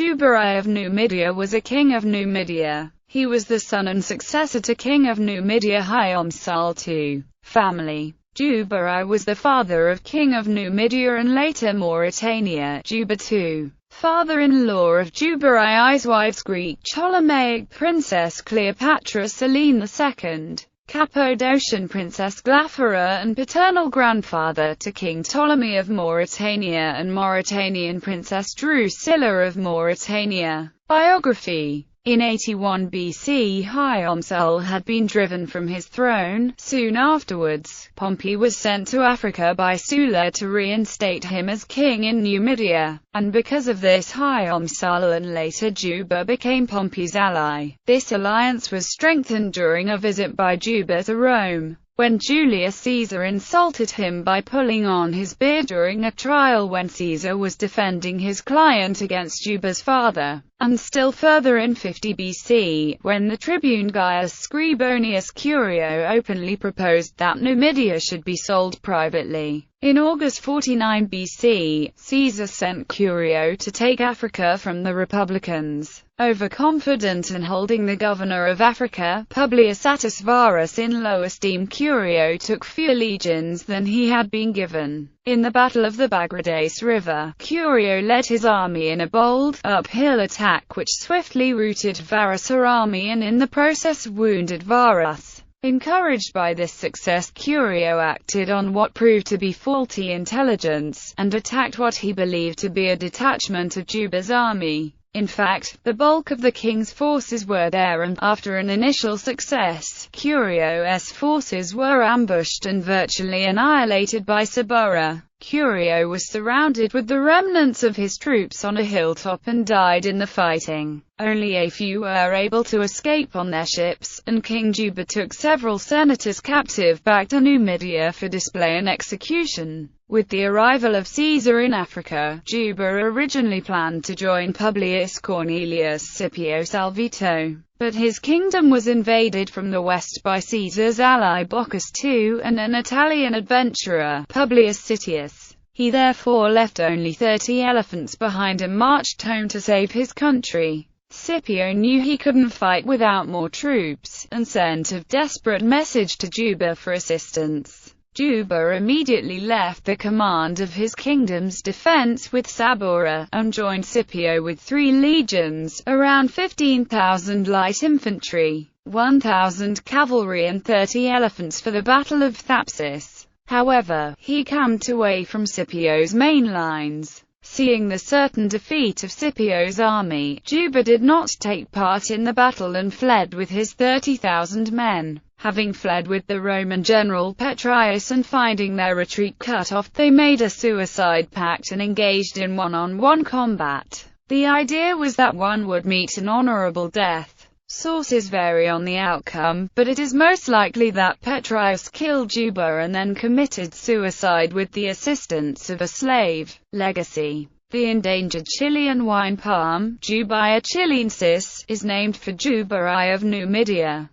Juba I of Numidia was a king of Numidia. He was the son and successor to king of Numidia Hyamsal II family. Juba I was the father of king of Numidia and later Mauritania, Juba II. Father-in-law of Juba I's wives, Greek Ptolemaic princess Cleopatra, Selene II, Cappadocian princess Glaphyra, and paternal grandfather to King Ptolemy of Mauritania and Mauritanian princess Drusilla of Mauritania. Biography. In 81 BC, Hyamsal had been driven from his throne. Soon afterwards, Pompey was sent to Africa by Sulla to reinstate him as king in Numidia, and because of this Hyamsal and later Juba became Pompey's ally. This alliance was strengthened during a visit by Juba to Rome, when Julius Caesar insulted him by pulling on his beard during a trial when Caesar was defending his client against Juba's father, and still further in 50 BC, when the tribune Gaius Scribonius Curio openly proposed that Numidia should be sold privately. In August 49 BC, Caesar sent Curio to take Africa from the Republicans. Overconfident and holding the governor of Africa, Publius Attis Varus, in low esteem, Curio took fewer legions than he had been given. In the Battle of the Bagradais River, Curio led his army in a bold, uphill attack which swiftly routed Varus' army and in the process wounded Varus. Encouraged by this success, Curio acted on what proved to be faulty intelligence, and attacked what he believed to be a detachment of Juba's army. In fact, the bulk of the king's forces were there, and after an initial success, Curio's forces were ambushed and virtually annihilated by Sabura. Curio was surrounded with the remnants of his troops on a hilltop and died in the fighting. Only a few were able to escape on their ships, and King Juba took several senators captive back to Numidia for display and execution. With the arrival of Caesar in Africa, Juba originally planned to join Publius Cornelius Scipio Salvito, but his kingdom was invaded from the west by Caesar's ally Bocchus II and an Italian adventurer, Publius Sittius. He therefore left only 30 elephants behind and marched home to save his country. Scipio knew he couldn't fight without more troops, and sent a desperate message to Juba for assistance. Juba immediately left the command of his kingdom's defense with Sabura, and joined Scipio with 3 legions, around 15,000 light infantry, 1,000 cavalry and 30 elephants for the Battle of Thapsus. However, he camped away from Scipio's main lines. Seeing the certain defeat of Scipio's army, Juba did not take part in the battle and fled with his 30,000 men. Having fled with the Roman general Petraius and finding their retreat cut off, they made a suicide pact and engaged in one-on-one combat. The idea was that one would meet an honorable death. Sources vary on the outcome, but it is most likely that Petraius killed Juba and then committed suicide with the assistance of a slave. Legacy. The endangered Chilean wine palm, Juba I chilensis, is named for Juba I of Numidia.